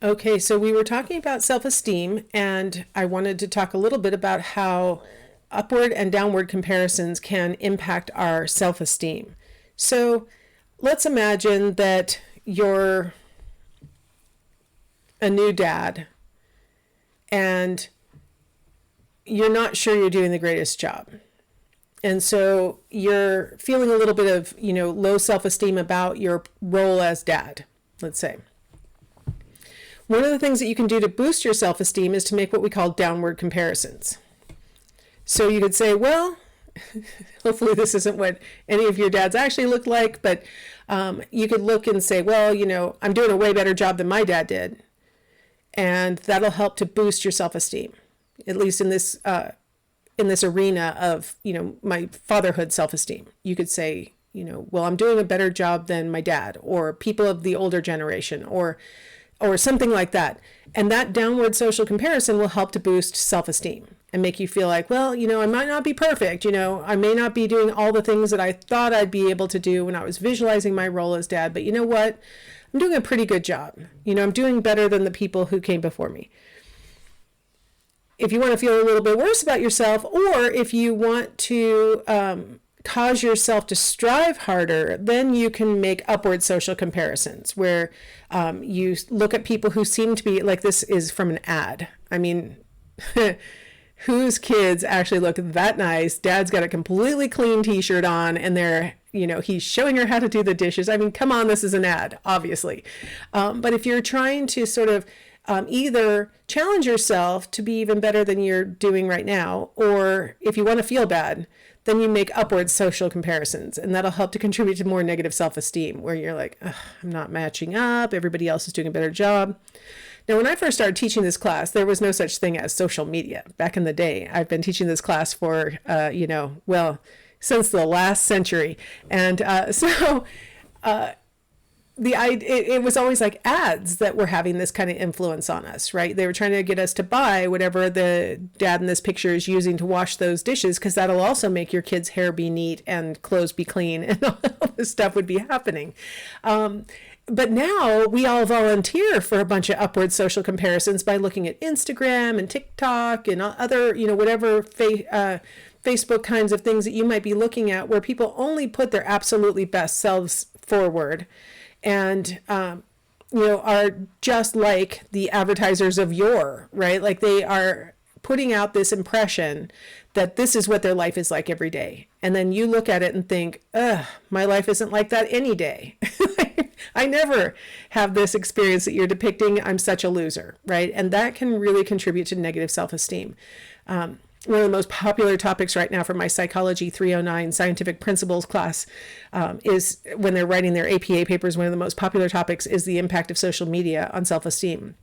Okay, so we were talking about self-esteem, and I wanted to talk a little bit about how upward and downward comparisons can impact our self-esteem. So let's imagine that you're a new dad and you're not sure you're doing the greatest job. And so you're feeling a little bit of, low self-esteem about your role as dad, let's say. One of the things that you can do to boost your self-esteem is to make what we call downward comparisons. So you could say, well, hopefully this isn't what any of your dads actually looked like, but you could look and say, well, I'm doing a way better job than my dad did. And that'll help to boost your self-esteem, at least in this arena of, my fatherhood self-esteem. You could say, well, I'm doing a better job than my dad or people of the older generation or something like that. And that downward social comparison will help to boost self-esteem and make you feel like, well, I might not be perfect. I may not be doing all the things that I thought I'd be able to do when I was visualizing my role as dad, but you know what? I'm doing a pretty good job. I'm doing better than the people who came before me. If you want to feel a little bit worse about yourself, or if you want to cause yourself to strive harder, then you can make upward social comparisons where you look at people who seem to be like, this is from an ad. I mean, whose kids actually look that nice? Dad's got a completely clean t-shirt on and he's showing her how to do the dishes. I mean, come on, this is an ad, obviously. But if you're trying to sort of either challenge yourself to be even better than you're doing right now, or if you want to feel bad, then you make upward social comparisons, and that'll help to contribute to more negative self-esteem, where you're like, I'm not matching up, everybody else is doing a better job. Now, when I first started teaching this class, there was no such thing as social media back in the day. I've been teaching this class for, since the last century. And it was always like ads that were having this kind of influence on us, right? They were trying to get us to buy whatever the dad in this picture is using to wash those dishes, because that'll also make your kids' hair be neat and clothes be clean, and all this stuff would be happening. But now we all volunteer for a bunch of upward social comparisons by looking at Instagram and TikTok and other, whatever Facebook kinds of things that you might be looking at, where people only put their absolutely best selves forward and, are just like the advertisers of yore, right? Like they are putting out this impression that this is what their life is like every day. And then you look at it and think, my life isn't like that any day. I never have this experience that you're depicting. I'm such a loser, right? And that can really contribute to negative self-esteem. One of the most popular topics right now for my Psychology 309 Scientific Principles class is when they're writing their APA papers, one of the most popular topics is the impact of social media on self-esteem.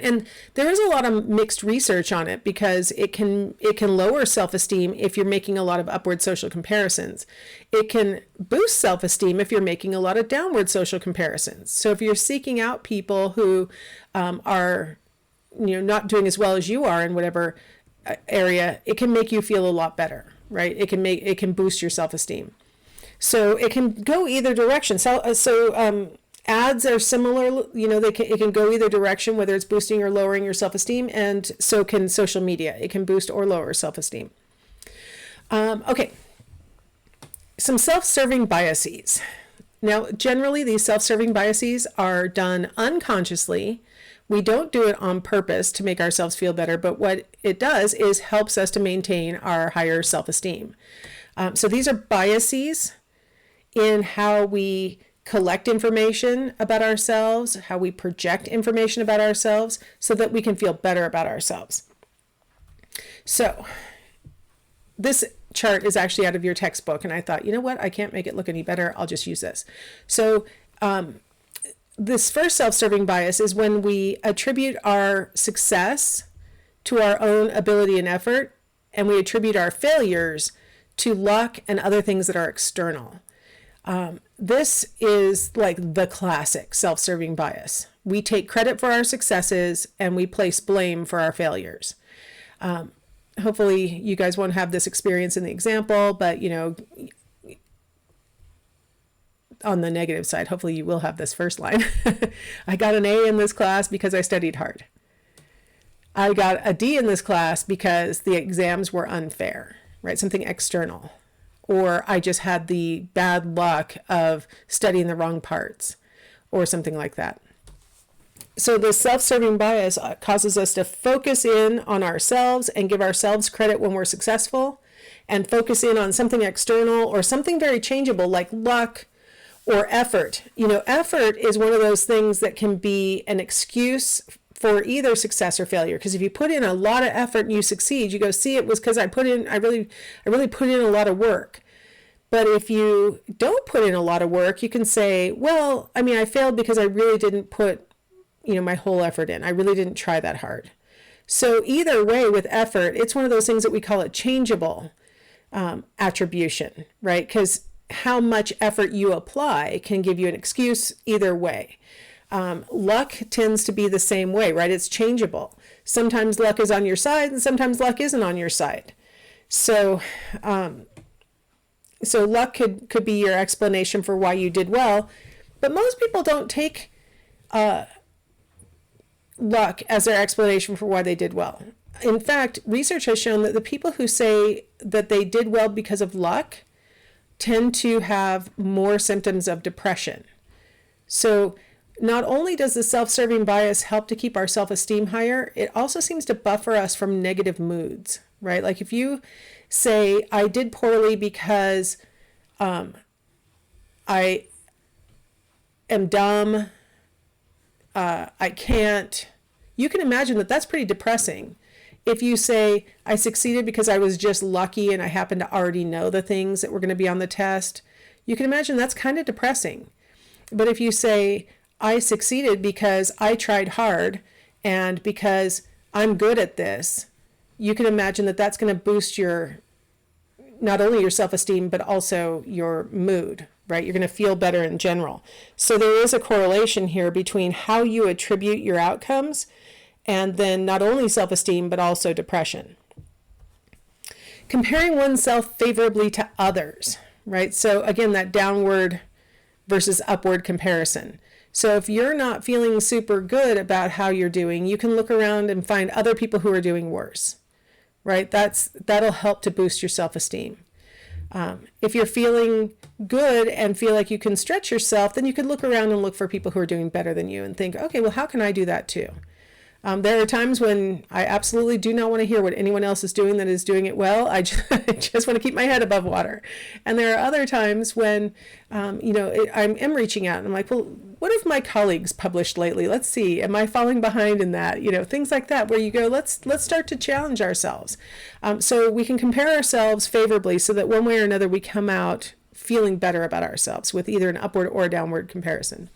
And there is a lot of mixed research on it, because it can lower self-esteem if you're making a lot of upward social comparisons. It can boost self-esteem if you're making a lot of downward social comparisons. So if you're seeking out people who are not doing as well as you are in whatever area, it can make you feel a lot better, right? It can boost your self-esteem. So it can go either direction. Ads are similar, it can go either direction, whether it's boosting or lowering your self-esteem, and so can social media. It can boost or lower self-esteem. Okay, some self-serving biases. Now, generally, these self-serving biases are done unconsciously. We don't do it on purpose to make ourselves feel better, but what it does is helps us to maintain our higher self-esteem. So these are biases in how we collect information about ourselves, how we project information about ourselves, so that we can feel better about ourselves. So this chart is actually out of your textbook, and I thought, you know what, I can't make it look any better, I'll just use this. So this first self-serving bias is when we attribute our success to our own ability and effort, and we attribute our failures to luck and other things that are external. This is like the classic self-serving bias. We take credit for our successes and we place blame for our failures. Hopefully you guys won't have this experience in the example, but on the negative side. Hopefully you will have this first line. I got an A in this class because I studied hard. I got a D in this class because the exams were unfair, right? Something external. Or I just had the bad luck of studying the wrong parts or something like that. So the self-serving bias causes us to focus in on ourselves and give ourselves credit when we're successful, and focus in on something external or something very changeable like luck or effort. Effort is one of those things that can be an excuse for either success or failure. Because if you put in a lot of effort and you succeed, you go, see, it was because I really put in a lot of work. But if you don't put in a lot of work, you can say, well, I failed because I really didn't put my whole effort in. I really didn't try that hard. So either way, with effort, it's one of those things that we call it changeable attribution, right? Because how much effort you apply can give you an excuse either way. Luck tends to be the same way, right? It's changeable. Sometimes luck is on your side and sometimes luck isn't on your side. So luck could be your explanation for why you did well, but most people don't take luck as their explanation for why they did well. In fact, research has shown that the people who say that they did well because of luck tend to have more symptoms of depression. So not only does the self-serving bias help to keep our self-esteem higher, it also seems to buffer us from negative moods, right? Like if you say, I did poorly because I am dumb, I can't, you can imagine that that's pretty depressing. If you say, I succeeded because I was just lucky and I happen to already know the things that were going to be on the test, you can imagine that's kind of depressing. But if you say, I succeeded because I tried hard and because I'm good at this, you can imagine that that's going to boost not only your self-esteem, but also your mood, right? You're going to feel better in general. So there is a correlation here between how you attribute your outcomes and then not only self-esteem, but also depression. Comparing oneself favorably to others, right? So again, that downward versus upward comparison. So if you're not feeling super good about how you're doing, you can look around and find other people who are doing worse, right? That'll help to boost your self-esteem. If you're feeling good and feel like you can stretch yourself, then you could look around and look for people who are doing better than you and think, okay, well, how can I do that too? There are times when I absolutely do not want to hear what anyone else is doing that is doing it well. I just want to keep my head above water. And there are other times when, I'm reaching out and I'm like, well, what have my colleagues published lately? Let's see. Am I falling behind in that? Things like that where you go, let's start to challenge ourselves. So we can compare ourselves favorably so that one way or another we come out feeling better about ourselves with either an upward or downward comparison.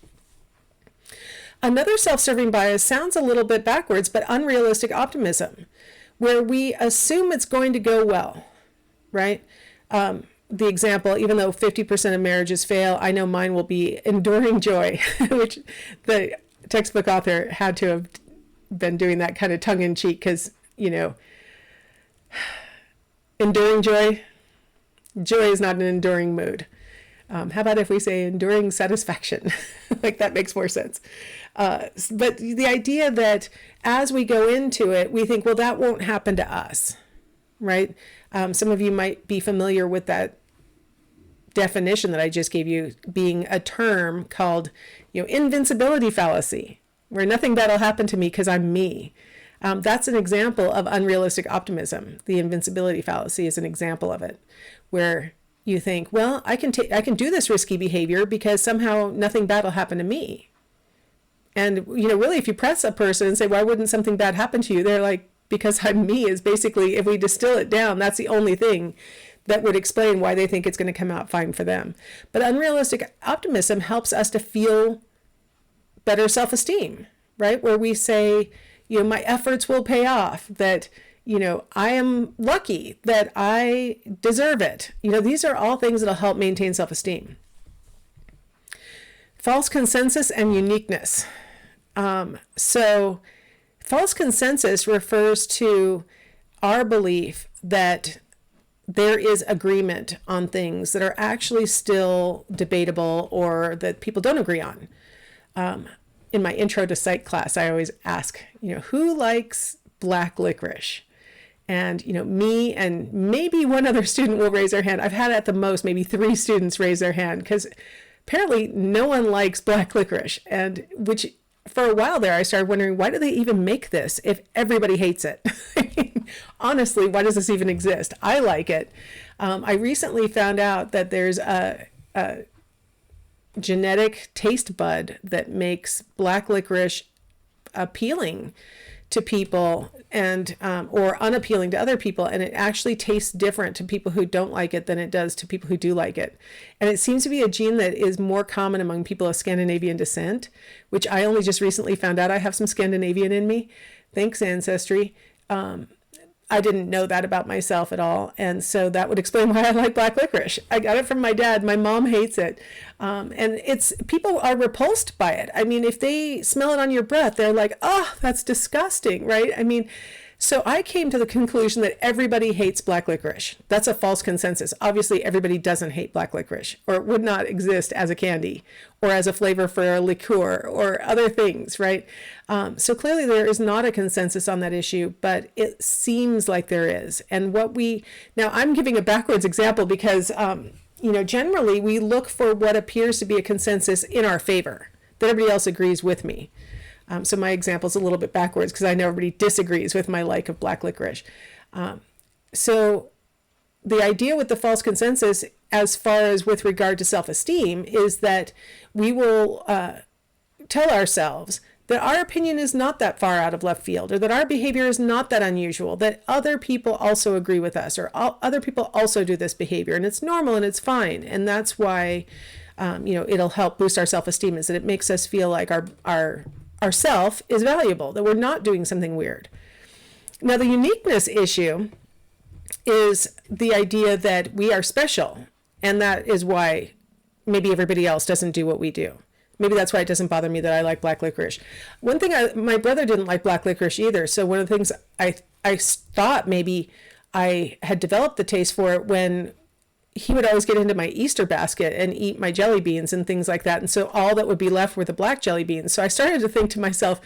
Another self-serving bias sounds a little bit backwards, but unrealistic optimism, where we assume it's going to go well, right? The example, even though 50% of marriages fail, I know mine will be enduring joy, which the textbook author had to have been doing that kind of tongue-in-cheek because, enduring joy is not an enduring mood. How about if we say enduring satisfaction? Like that makes more sense. But the idea that as we go into it, we think, well, that won't happen to us, right? Some of you might be familiar with that definition that I just gave you being a term called, invincibility fallacy, where nothing bad will happen to me because I'm me. That's an example of unrealistic optimism. The invincibility fallacy is an example of it, where you think, well, I can do this risky behavior because somehow nothing bad will happen to me. And, really, if you press a person and say, why wouldn't something bad happen to you? They're like, because I'm me is basically, if we distill it down, that's the only thing that would explain why they think it's going to come out fine for them. But unrealistic optimism helps us to feel better self-esteem, right? Where we say, my efforts will pay off, that, I am lucky, that I deserve it. These are all things that'll help maintain self-esteem. False consensus and uniqueness. So false consensus refers to our belief that there is agreement on things that are actually still debatable or that people don't agree on. In my intro to psych class, I always ask, who likes black licorice? And, me and maybe one other student will raise their hand. I've had at the most maybe 3 students raise their hand because apparently no one likes black licorice. And which for a while there, I started wondering, why do they even make this if everybody hates it? Honestly, why does this even exist? I like it. I recently found out that there's a genetic taste bud that makes black licorice appealing to people and or unappealing to other people, and it actually tastes different to people who don't like it than it does to people who do like it. And it seems to be a gene that is more common among people of Scandinavian descent, which I only just recently found out I have some Scandinavian in me. Thanks, Ancestry. I didn't know that about myself at all. And so that would explain why I like black licorice. I got it from my dad. My mom hates it. And people are repulsed by it. I mean, if they smell it on your breath, they're like, oh, that's disgusting, right? I mean, so I came to the conclusion that everybody hates black licorice. That's a false consensus. Obviously, everybody doesn't hate black licorice, or it would not exist as a candy or as a flavor for a liqueur or other things, right? So clearly there is not a consensus on that issue, but it seems like there is. And now I'm giving a backwards example because, generally we look for what appears to be a consensus in our favor, that everybody else agrees with me. So my example is a little bit backwards because I know everybody disagrees with my like of black licorice. So the idea with the false consensus, as far as with regard to self-esteem, is that we will tell ourselves that our opinion is not that far out of left field, or that our behavior is not that unusual, that other people also agree with us, or other people also do this behavior, and it's normal and it's fine. And that's why, it'll help boost our self-esteem, is that it makes us feel like our self is valuable, that we're not doing something weird. Now, the uniqueness issue is the idea that we are special, and that is why maybe everybody else doesn't do what we do. Maybe that's why it doesn't bother me that I like black licorice. One thing, my brother didn't like black licorice either, so one of the things I thought maybe I had developed the taste for it when he would always get into my Easter basket and eat my jelly beans and things like that. And so all that would be left were the black jelly beans. So I started to think to myself,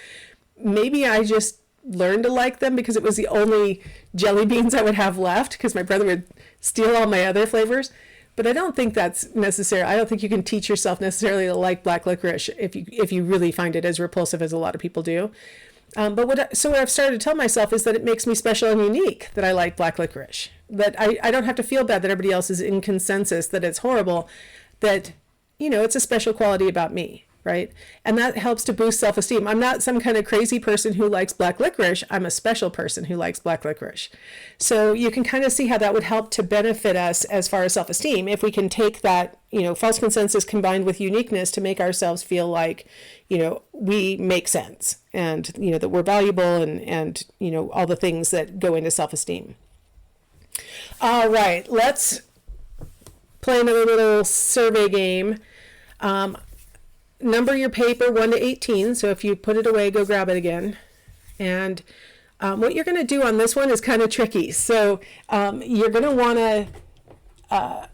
maybe I just learned to like them because it was the only jelly beans I would have left, because my brother would steal all my other flavors. But I don't think that's necessary. I don't think you can teach yourself necessarily to like black licorice if you really find it as repulsive as a lot of people do. But what I've started to tell myself is that it makes me special and unique that I like black licorice. That I don't have to feel bad that everybody else is in consensus that it's horrible, that, it's a special quality about me, right? And that helps to boost self-esteem. I'm not some kind of crazy person who likes black licorice. I'm a special person who likes black licorice. So you can kind of see how that would help to benefit us as far as self-esteem if we can take that, false consensus combined with uniqueness to make ourselves feel like, we make sense and, that we're valuable and, all the things that go into self-esteem. All right, let's play another little survey game. Number your paper 1 to 18. So if you put it away, go grab it again. And what you're going to do on this one is kind of tricky. So you're going to want to